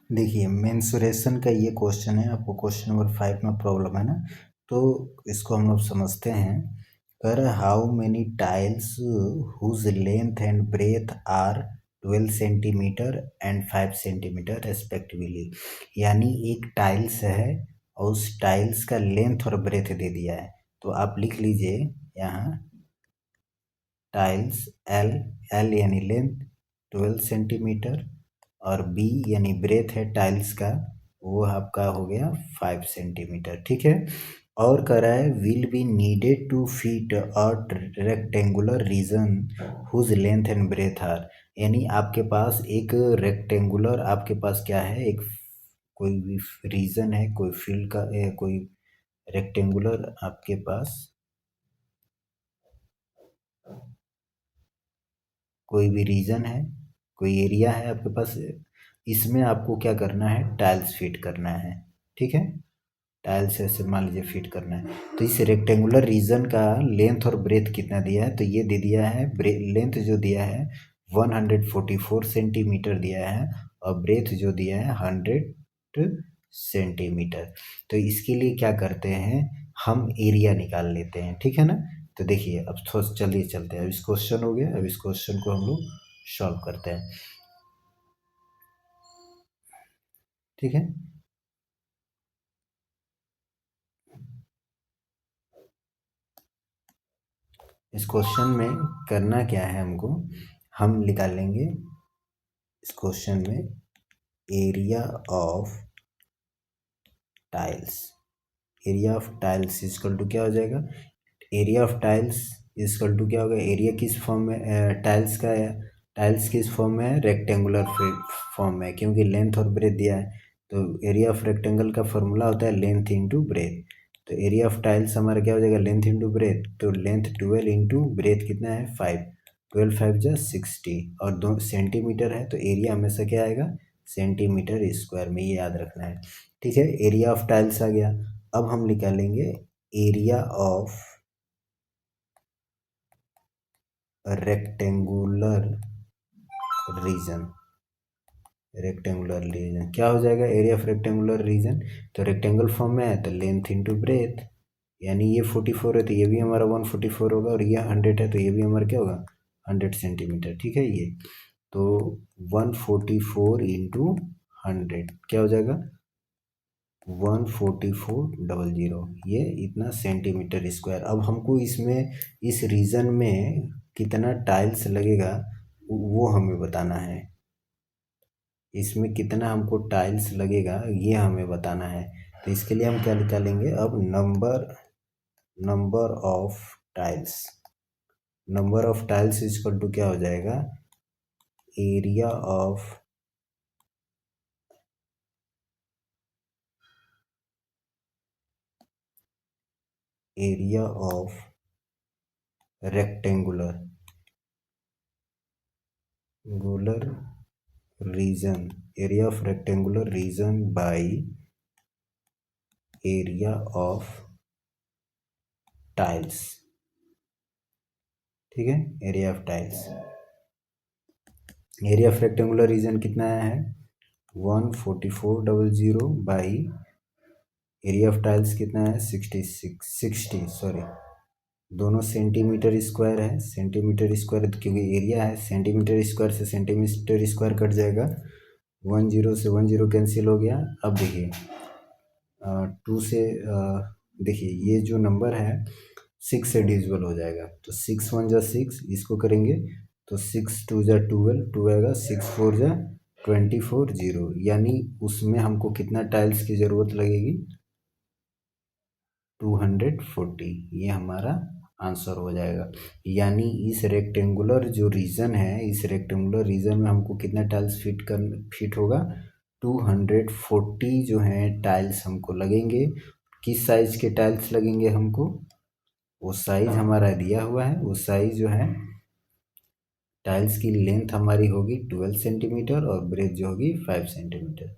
देखिए मेंसुरेशन का ये क्वेश्चन है, आपको क्वेश्चन नंबर 5 में प्रॉब्लम है ना, तो इसको हम लोग समझते हैं। कर how many tiles whose length and breadth are 12 centimetre and 5 centimetre respectively. यानी एक टाइल्स है और उस टाइल्स का लेंथ और ब्रेथ दे दिया है, तो आप लिख लीजिए यहाँ टाइल्स एल, एल यानी लेंथ 12 सेंटीमीटर और बी यानी ब्रेथ है टाइल्स का, वो आपका हो गया 5 सेंटीमीटर। ठीक है। और कह रहा है will be needed to fit a rectangular region whose length and breadth are. यानी आपके पास एक रेक्टेंगुलर, आपके पास क्या है, एक कोई भी रीजन है, कोई फील्ड का कोई रेक्टेंगुलर आपके पास कोई भी रीजन है, कोई एरिया है आपके पास, इसमें आपको क्या करना है, टाइल्स फिट करना है। ठीक है। टाइल्स ऐसे मान लीजिए फिट करना है, तो इस रेक्टेंगुलर रीजन का लेंथ और ब्रेथ कितना दिया है, तो ये दे दिया है, लेंथ जो दिया है 144 सेंटीमीटर दिया है और ब्रेथ जो दिया है 100 सेंटीमीटर। तो इसके लिए क्या करते हैं, हम एरिया निकाल लेते हैं। ठीक है ना। तो देखिए अब थोड़ा चलिए चलते हैं, अब इस क्वेश्चन हो गया, अब इस क्वेश्चन को हम लोग सॉल्व करते हैं। ठीक है। इस क्वेश्चन में करना क्या है हमको, हम निकालेंगे इस क्वेश्चन में area of tiles. Area of tiles is equal to क्या हो जाएगा, area of tiles is equal to क्या होगा, एरिया किस फॉर्म में टाइल्स का है, टाइल्स किस फॉर्म में है, रेक्टेंगुलर फॉर्म में, क्योंकि लेंथ और ब्रेथ दिया है। तो एरिया ऑफ रेक्टेंगल का फॉर्मूला होता है लेंथ इंटू ब्रेथ। तो एरिया ऑफ टाइल्स हमारा क्या हो जाएगा, लेंथ इंटू ब्रेथ, तो लेंथ 12 इंटू ब्रेथ कितना है 5, 12 5 जा 60 और 2 सेंटीमीटर है, तो एरिया हमेशा क्या आएगा, सेंटीमीटर स्क्वायर में, ये याद रखना है। ठीक है। एरिया ऑफ टाइल्स आ गया। अब हम निकालेंगे area of rectangular reason. Rectangular reason क्या हो जाएगा, एरिया ऑफ रेक्टेंगुलर रीजन, तो रेक्टेंगल फॉर्म में है तो लेंथ इंटू ब्रेथ, यानी ये 44 है तो ये भी हमारा 144 होगा, और ये 100 है तो ये भी हमारा क्या होगा 100 सेंटीमीटर। ठीक है। ये तो 144 इंटू 100 क्या हो जाएगा 14400, ये इतना सेंटीमीटर स्क्वायर। अब हमको इसमें इस रीजन में कितना टाइल्स लगेगा वो हमें बताना है, इसमें कितना हमको टाइल्स लगेगा ये हमें बताना है। तो इसके लिए हम क्या निकालेंगे, अब number of tiles, number of tiles equal to क्या हो जाएगा, area of area of rectangular गुलर region, area of rectangular region by area of tiles. ठीक है। Area of tiles, area of rectangular region कितना है 14400 बाई एरिया ऑफ टाइल्स कितना है 60 सॉरी, दोनों सेंटीमीटर स्क्वायर है, सेंटीमीटर स्क्वायर क्योंकि एरिया है, सेंटीमीटर स्क्वायर से सेंटीमीटर स्क्वायर कट जाएगा, 10 से 10 कैंसिल हो गया। अब देखिए 2 से देखिए ये जो नंबर है 6 से डिविजिबल हो जाएगा, तो 6 1 जा 6, इसको करेंगे तो 6 2 जा 12, 2 आएगा, 6 4 जा 24 0, यानी उसमें हमको कितना टाइल्स की ज़रूरत लगेगी 240, ये हमारा आंसर हो जाएगा। यानी इस रेक्टेंगुलर जो रीजन है, इस रेक्टेंगुलर रीजन में हमको कितना टाइल्स फिट होगा 240 जो है टाइल्स हमको लगेंगे। किस साइज के टाइल्स लगेंगे हमको, वो साइज हमारा दिया हुआ है, वो साइज जो है टाइल्स की लेंथ हमारी होगी 12 सेंटीमीटर और ब्रेथ जो होगी 5 सेंटीमीटर।